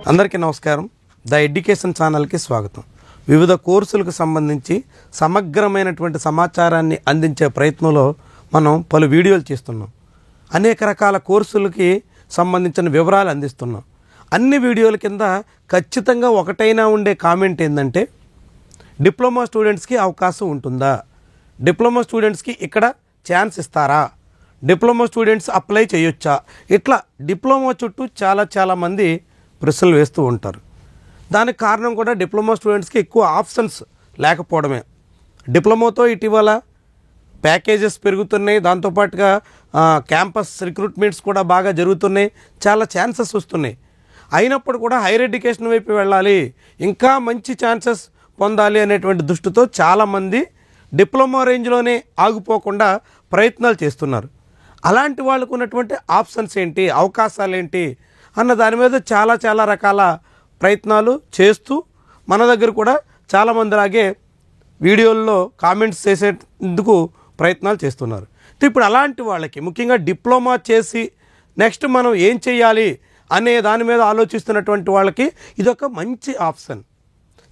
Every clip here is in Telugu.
అందరికీ నమస్కారం. ద ఎడ్యుకేషన్ ఛానల్కి స్వాగతం. వివిధ కోర్సులకు సంబంధించి సమగ్రమైనటువంటి సమాచారాన్ని అందించే ప్రయత్నంలో మనం పలు వీడియోలు చేస్తున్నాం. అనేక రకాల కోర్సులకి సంబంధించిన వివరాలు అందిస్తున్నాం. అన్ని వీడియోల కింద ఖచ్చితంగా ఒకటైనా ఉండే కామెంట్ ఏంటంటే, డిప్లొమా స్టూడెంట్స్కి అవకాశం ఉంటుందా, డిప్లొమా స్టూడెంట్స్కి ఇక్కడ ఛాన్స్ ఇస్తారా, డిప్లొమా స్టూడెంట్స్ అప్లై చేయొచ్చా, ఇట్లా డిప్లొమా చుట్టూ చాలామంది ప్రశ్నలు వేస్తూ ఉంటారు. దానికి కారణం కూడా డిప్లొమా స్టూడెంట్స్కి ఎక్కువ ఆప్షన్స్ లేకపోవడమే. డిప్లొమాతో ఇటీవల ప్యాకేజెస్ పెరుగుతున్నాయి, దాంతోపాటుగా క్యాంపస్ రిక్రూట్మెంట్స్ కూడా బాగా జరుగుతున్నాయి, చాలా ఛాన్సెస్ వస్తున్నాయి. అయినప్పుడు కూడా హైయర్ ఎడ్యుకేషన్ వైపు వెళ్ళాలి, ఇంకా మంచి ఛాన్సెస్ పొందాలి అనేటువంటి దృష్టితో చాలామంది డిప్లొమా రేంజ్లోనే ఆగిపోకుండా ప్రయత్నాలు చేస్తున్నారు. అలాంటి వాళ్ళకు ఉన్నటువంటి ఆప్షన్స్ ఏంటి, అవకాశాలు ఏంటి అన్న దాని మీద చాలా రకాల ప్రయత్నాలు చేస్తూ మన దగ్గర కూడా చాలామంది అలాగే వీడియోల్లో కామెంట్స్ చేసేందుకు ప్రయత్నాలు చేస్తున్నారు. ఇప్పుడు అలాంటి వాళ్ళకి ముఖ్యంగా డిప్లొమా చేసి నెక్స్ట్ మనం ఏం చేయాలి అనే దాని మీద ఆలోచిస్తున్నటువంటి వాళ్ళకి ఇదొక మంచి ఆప్షన్,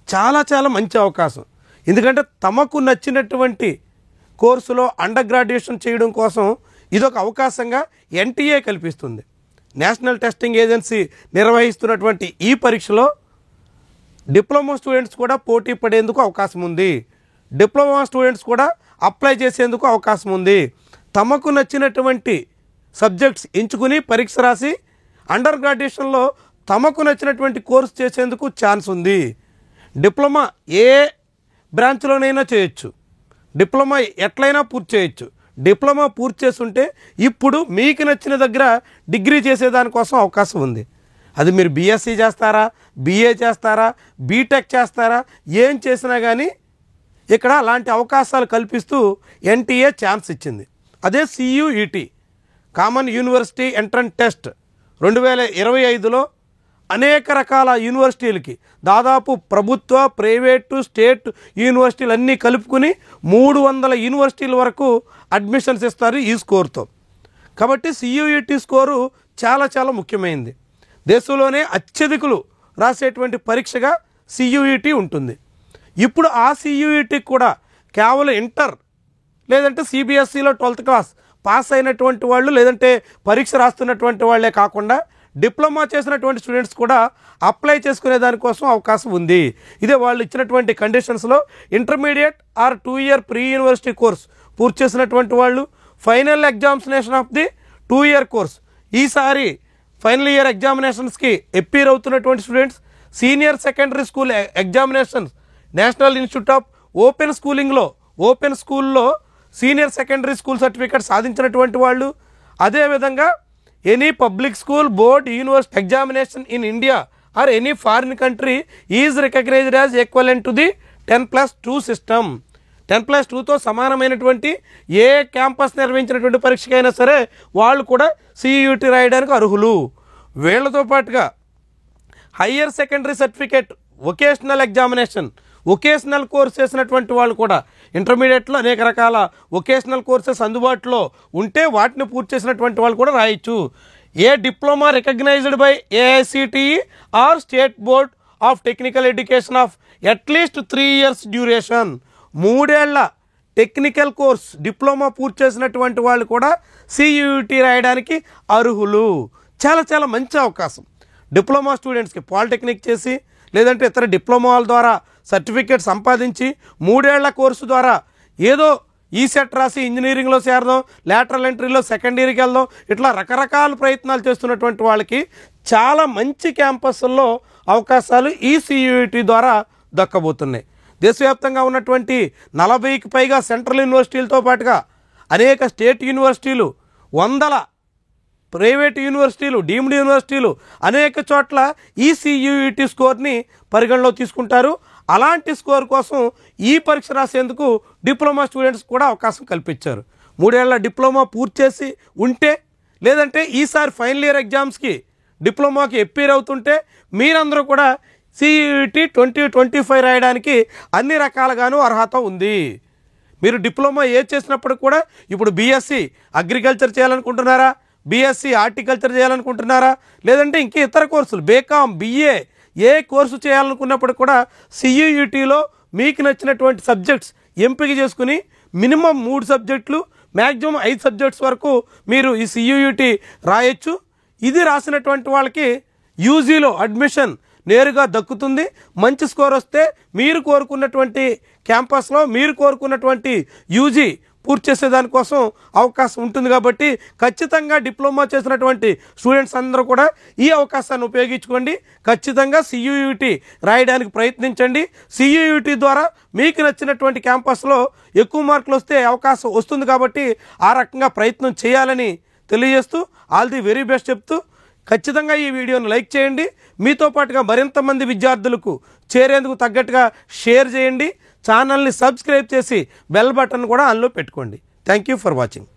చాలా మంచి అవకాశం. ఎందుకంటే తమకు నచ్చినటువంటి కోర్సులో అండర్ గ్రాడ్యుయేషన్ చేయడం కోసం ఇదొక అవకాశంగా ఎన్టీఏ కల్పిస్తుంది. నేషనల్ టెస్టింగ్ ఏజెన్సీ నిర్వహిస్తున్నటువంటి ఈ పరీక్షలో డిప్లొమా స్టూడెంట్స్ కూడా పోటీ పడేందుకు అవకాశం ఉంది, డిప్లొమా స్టూడెంట్స్ కూడా అప్లై చేసేందుకు అవకాశం ఉంది. తమకు నచ్చినటువంటి సబ్జెక్ట్స్ ఎంచుకుని పరీక్ష రాసి అండర్ గ్రాడ్యుయేషన్లో తమకు నచ్చినటువంటి కోర్సు చేసేందుకు ఛాన్స్ ఉంది. డిప్లొమా ఏ బ్రాంచ్లోనైనా చేయొచ్చు, డిప్లొమా ఎట్లయినా పూర్తి చేయొచ్చు. డిప్లొమా పూర్తి చేస్తుంటే ఇప్పుడు మీకు నచ్చిన దగ్గర డిగ్రీ చేసేదానికోసం అవకాశం ఉంది. అది మీరు బీఎస్సీ చేస్తారా, బీఏ చేస్తారా, బీటెక్ చేస్తారా, ఏం చేసినా కానీ ఇక్కడ అలాంటి అవకాశాలు కల్పిస్తూ ఎన్టీఏ ఛాన్స్ ఇచ్చింది. అదే CUET common university entrance test 2025లో అనేక రకాల యూనివర్సిటీలకి దాదాపు ప్రభుత్వ, ప్రైవేటు, స్టేట్ యూనివర్సిటీలు అన్నీ కలుపుకుని 300 యూనివర్సిటీల వరకు అడ్మిషన్స్ ఇస్తారు ఈ స్కోర్తో. కాబట్టి CUET స్కోరు చాలా ముఖ్యమైనది. దేశంలోనే అత్యధికులు రాసేటువంటి పరీక్షగా CUET ఉంటుంది. ఇప్పుడు ఆ CUET కూడా కేవలం ఇంటర్ లేదంటే CBSEలో 12th క్లాస్ పాస్ అయినటువంటి వాళ్ళు లేదంటే పరీక్ష రాస్తున్నటువంటి వాళ్ళే కాకుండా డిప్లొమా చేసినటువంటి స్టూడెంట్స్ కూడా అప్లై చేసుకునే దానికోసం అవకాశం ఉంది. ఇదే వాళ్ళు ఇచ్చినటువంటి కండిషన్స్లో intermediate or 2 year pre university course పూర్తి చేసినటువంటి వాళ్ళు, final examination of the 2 year course ఈసారి ఫైనల్ ఇయర్ ఎగ్జామినేషన్స్కి అపీర్ అవుతున్నటువంటి students, senior secondary school examinations national institute of open స్కూల్లో సీనియర్ సెకండరీ స్కూల్ సర్టిఫికేట్ సాధించినటువంటి వాళ్ళు, అదేవిధంగా any public school board university examination in India or any foreign country is recognized as equivalent to the 10+2 system. 10+2తో సమానమైనటువంటి ఏ క్యాంపస్ నిర్వహించినటువంటి పరీక్షకైనా సరే వాళ్ళు కూడా CUET రాయడానికి అర్హులు. వీళ్లతో పాటుగా higher secondary certificate vocational examination vocational course చేసినటువంటి వాళ్ళు కూడా, ఇంటర్మీడియట్లో అనేక రకాల వొకేషనల్ కోర్సెస్ అందుబాటులో ఉంటే వాటిని పూర్తి చేసినటువంటి వాళ్ళు కూడా రాయొచ్చు. A diploma recognized by AICTE or state board of technical education of అట్లీస్ట్ 3 ఇయర్స్ డ్యూరేషన్, 3 ఏళ్ల టెక్నికల్ కోర్స్ డిప్లొమా పూర్తి చేసినటువంటి వాళ్ళు కూడా CUET రాయడానికి అర్హులు. చాలా మంచి అవకాశం. డిప్లొమా స్టూడెంట్స్కి పాలిటెక్నిక్ చేసి లేదంటే ఇతర డిప్లొమాల ద్వారా సర్టిఫికేట్ సంపాదించి 3 ఏళ్ల కోర్సు ద్వారా ఏదో ఈసెట్ రాసి ఇంజనీరింగ్లో చేరదాం, లాటరల్ ఎంట్రీలో సెకండ్ ఇయర్కి వెళ్దాం, ఇట్లా రకరకాల ప్రయత్నాలు చేస్తున్నటువంటి వాళ్ళకి చాలా మంచి క్యాంపస్ల్లో అవకాశాలు ఈ CUET ద్వారా దక్కబోతున్నాయి. దేశవ్యాప్తంగా ఉన్నటువంటి 40కి పైగా సెంట్రల్ యూనివర్సిటీలతో పాటుగా అనేక స్టేట్ యూనివర్సిటీలు, 100 ప్రైవేట్ యూనివర్సిటీలు, డీమ్డ్ యూనివర్సిటీలు అనేక చోట్ల ఈ CUET స్కోర్ని పరిగణలో తీసుకుంటారు. అలాంటి స్కోర్ కోసం ఈ పరీక్ష రాసేందుకు డిప్లొమా స్టూడెంట్స్ కూడా అవకాశం కల్పించారు. 3 ఏళ్ల డిప్లొమా పూర్తి చేసి ఉంటే లేదంటే ఈసారి ఫైనల్ ఇయర్ ఎగ్జామ్స్కి డిప్లొమాకి అపీర్ అవుతుంటే మీరందరూ కూడా CUET 2025 రాయడానికి అన్ని రకాలుగాను అర్హత ఉంది. మీరు డిప్లొమా ఏ చేసినప్పుడు కూడా ఇప్పుడు బీఎస్సీ అగ్రికల్చర్ చేయాలనుకుంటున్నారా, బీఎస్సీ హార్టికల్చర్ చేయాలనుకుంటున్నారా, లేదంటే ఇంకే ఇతర కోర్సులు బీకామ్, BA ఏ కోర్సు చేయాలనుకున్నప్పుడు కూడా CUETలో మీకు నచ్చినటువంటి సబ్జెక్ట్స్ ఎంపిక చేసుకుని మినిమం 3 సబ్జెక్టులు మ్యాక్సిమం 5 సబ్జెక్ట్స్ వరకు మీరు ఈ CUET రాయొచ్చు. ఇది రాసినటువంటి వాళ్ళకి యూజీలో అడ్మిషన్ నేరుగా దక్కుతుంది. మంచి స్కోర్ వస్తే మీరు కోరుకున్నటువంటి క్యాంపస్లో మీరు కోరుకున్నటువంటి యూజీ పూర్తి చేసేదానికోసం అవకాశం ఉంటుంది. కాబట్టి ఖచ్చితంగా డిప్లొమా చేసినటువంటి స్టూడెంట్స్ అందరూ కూడా ఈ అవకాశాన్ని ఉపయోగించుకోండి. ఖచ్చితంగా CUET రాయడానికి ప్రయత్నించండి. CUET ద్వారా మీకు నచ్చినటువంటి క్యాంపస్లో ఎక్కువ మార్కులు వస్తే అవకాశం వస్తుంది. కాబట్టి ఆ రకంగా ప్రయత్నం చేయాలని తెలియజేస్తూ ఆల్ ది వెరీ బెస్ట్ చెప్తూ ఖచ్చితంగా ఈ వీడియోను లైక్ చేయండి. మీతో పాటుగా మరింత మంది విద్యార్థులకు చేరేందుకు తగ్గట్టుగా షేర్ చేయండి. ఛానల్ని సబ్స్క్రైబ్ చేసి బెల్ బటన్ కూడా ఆన్లో పెట్టుకోండి. Thank you for watching.